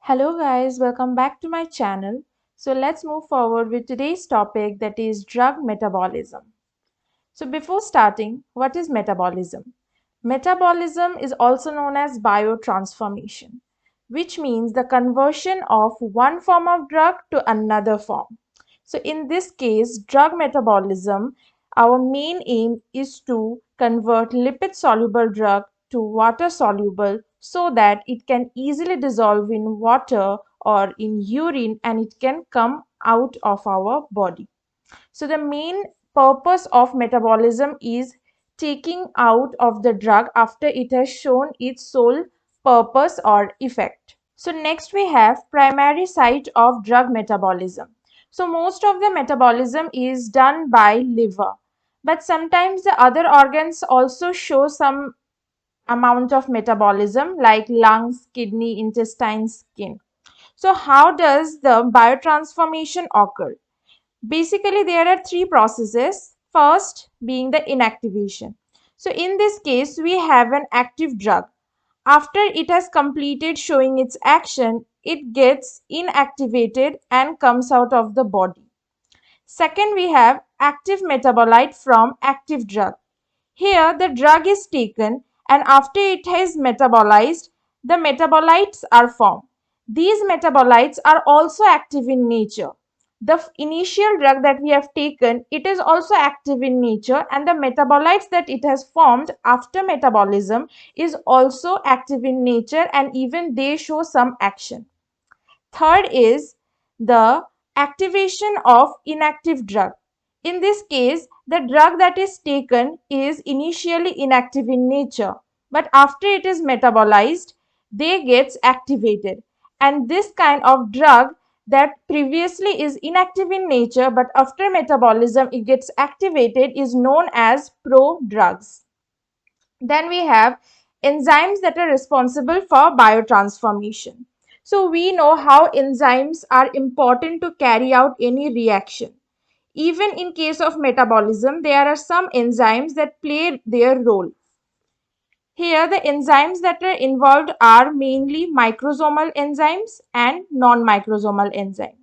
Hello guys, welcome back to my channel. So let's move forward with today's topic, that is drug metabolism. So before starting, what is metabolism? Metabolism is also known as biotransformation, which means the conversion of one form of drug to another form. So in this case, drug metabolism, our main aim is to convert lipid soluble drug to water soluble so that it can easily dissolve in water or in urine and it can come out of our body. So the main purpose of metabolism is taking out of the drug after it has shown its sole purpose or effect. So next we have primary site of drug metabolism. So most of the metabolism is done by liver, but sometimes the other organs also show some amount of metabolism like lungs, kidney, intestine, skin. So how does the biotransformation occur? Basically, there are three processes. First being the inactivation. So in this case, we have an active drug. After it has completed showing its action, it gets inactivated and comes out of the body. Second, we have active metabolite from active drug. Here, the drug is taken and after it is metabolized, the metabolites are formed. These metabolites are also active in nature. The initial drug that we have taken, it is also active in nature, and the metabolites that it has formed after metabolism is also active in nature, and even they show some action. Third is the activation of inactive drug. In this case, the drug that is taken is initially inactive in nature, but after it is metabolized, they gets activated. And this kind of drug that previously is inactive in nature, but after metabolism it gets activated is known as prodrugs. Then we have enzymes that are responsible for biotransformation. So we know how enzymes are important to carry out any reaction. Even in case of metabolism, there are some enzymes that play their role. Here, the enzymes that are involved are mainly microsomal enzymes and non-microsomal enzymes.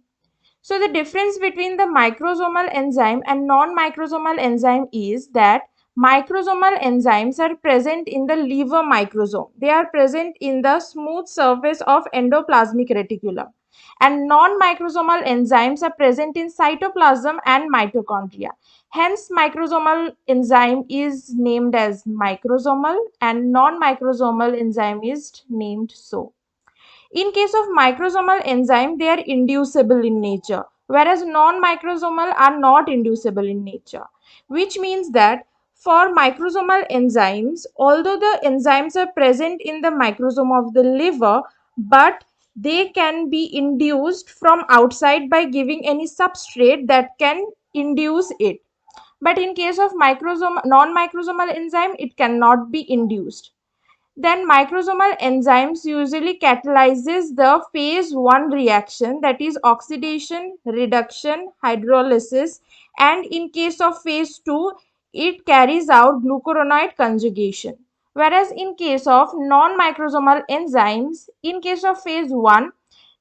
So the difference between the microsomal enzyme and non-microsomal enzyme is that microsomal enzymes are present in the liver microsome. They are present in the smooth surface of endoplasmic reticulum. And non-microsomal enzymes are present in cytoplasm and mitochondria. Hence, microsomal enzyme is named as microsomal and non-microsomal enzyme is named so. In case of microsomal enzyme, they are inducible in nature, whereas non-microsomal are not inducible in nature, which means that for microsomal enzymes, although the enzymes are present in the microsome of the liver, but they can be induced from outside by giving any substrate that can induce it. But in case of non-microsomal enzyme, it cannot be induced. Then microsomal enzymes usually catalyzes the phase 1 reaction, that is oxidation, reduction, hydrolysis, and in case of phase 2 it carries out glucuronide conjugation. Whereas in case of non-microsomal enzymes, in case of phase 1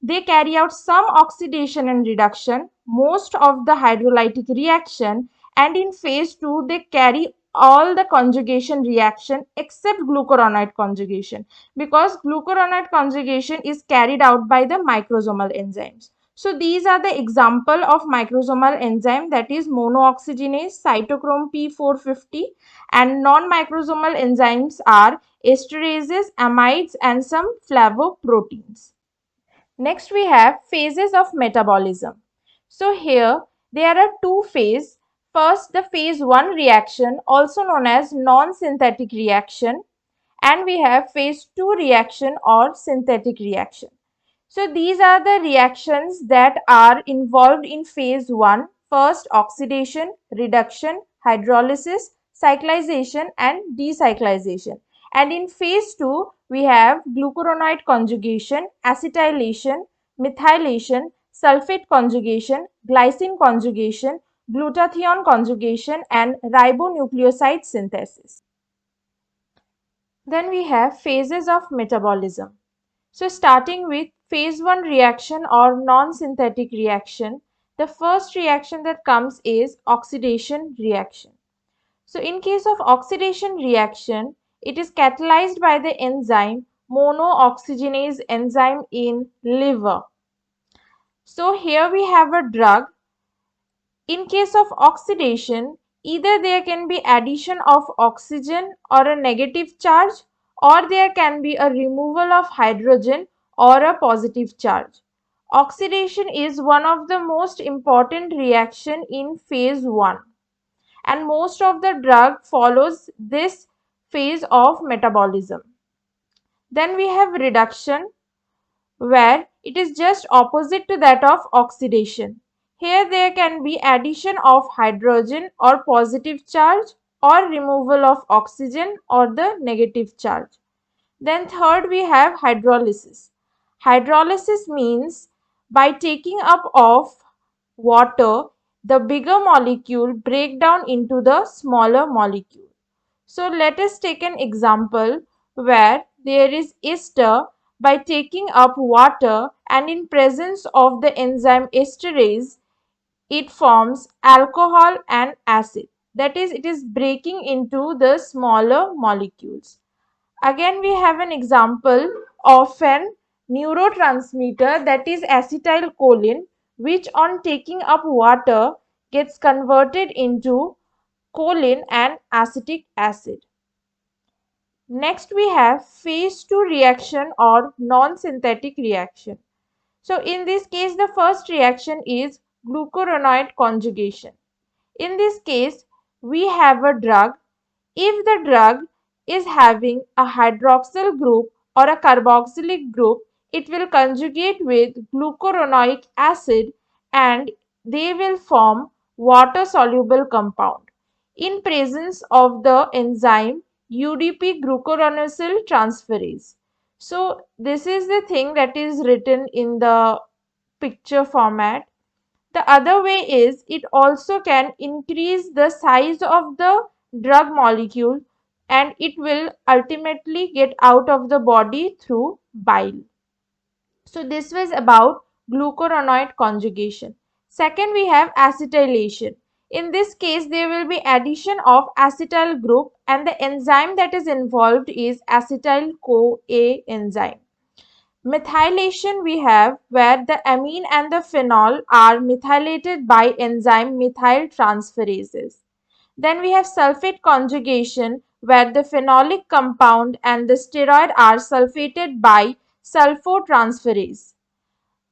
they carry out some oxidation and reduction, most of the hydrolytic reaction, and in phase 2 they carry all the conjugation reaction except glucuronide conjugation, because glucuronide conjugation is carried out by the microsomal enzymes. So these are the example of microsomal enzyme, that is monooxygenase, cytochrome P450, and non-microsomal enzymes are esterases, amides, and some flavoproteins. Next we have phases of metabolism. So here there are two phases. First, the phase 1 reaction, also known as non-synthetic reaction, and we have phase 2 reaction or synthetic reaction. So these are the reactions that are involved in phase 1. First, oxidation, reduction, hydrolysis, cyclization and decyclization. And in phase 2, we have glucuronide conjugation, acetylation, methylation, sulfate conjugation, glycine conjugation, glutathione conjugation and ribonucleoside synthesis. Then we have phases of metabolism. So starting with phase 1 reaction or non-synthetic reaction, the first reaction that comes is oxidation reaction. So in case of oxidation reaction, it is catalyzed by the enzyme monooxygenase enzyme in liver. So here we have a drug. In case of oxidation, either there can be addition of oxygen or a negative charge, or there can be a removal of hydrogen or a positive charge. Oxidation is one of the most important reaction in phase 1, and most of the drug follows this phase of metabolism. Then we have reduction, where it is just opposite to that of oxidation. Here there can be addition of hydrogen or positive charge, or removal of oxygen or the negative charge. Then third we have hydrolysis. Hydrolysis means by taking up of water, the bigger molecule break down into the smaller molecule. So let us take an example where there is ester. By taking up water and in presence of the enzyme esterase, it forms alcohol and acid. That is, it is breaking into the smaller molecules. Again, we have an example of an neurotransmitter, that is acetylcholine, which on taking up water gets converted into choline and acetic acid. Next we have phase 2 reaction or non-synthetic reaction. So in this case the first reaction is glucuronide conjugation. In this case we have a drug. If the drug is having a hydroxyl group or a carboxylic group, it will conjugate with glucuronic acid and they will form water soluble compound in presence of the enzyme UDP glucuronyl transferase. So this is the thing that is written in the picture format. The other way is it also can increase the size of the drug molecule and it will ultimately get out of the body through bile. So this was about glucuronide conjugation. Second, we have acetylation. In this case, there will be addition of acetyl group and the enzyme that is involved is acetyl-CoA enzyme. Methylation we have where the amine and the phenol are methylated by enzyme methyl transferases. Then we have sulfate conjugation where the phenolic compound and the steroid are sulfated by sulfotransferase.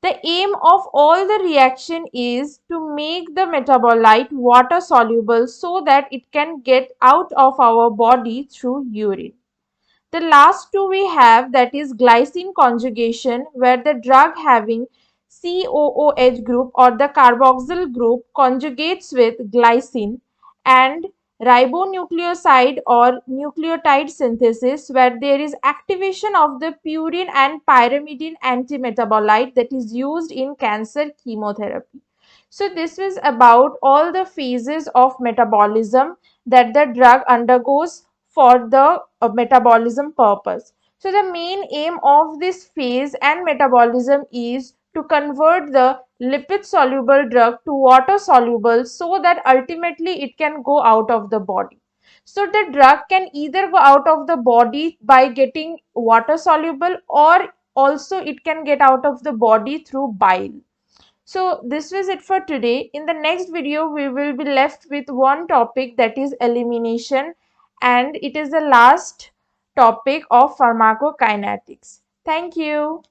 The aim of all the reaction is to make the metabolite water soluble so that it can get out of our body through urine. The last two we have, that is glycine conjugation, where the drug having COOH group or the carboxyl group conjugates with glycine, and ribonucleoside or nucleotide synthesis, where there is activation of the purine and pyrimidine antimetabolite that is used in cancer chemotherapy. So this was about all the phases of metabolism that the drug undergoes for the metabolism purpose. So the main aim of this phase and metabolism is to convert the lipid soluble drug to water soluble so that ultimately it can go out of the body. So the drug can either go out of the body by getting water soluble, or also it can get out of the body through bile. So this was it for today. In the next video, we will be left with one topic, that is elimination, and it is the last topic of pharmacokinetics. Thank you.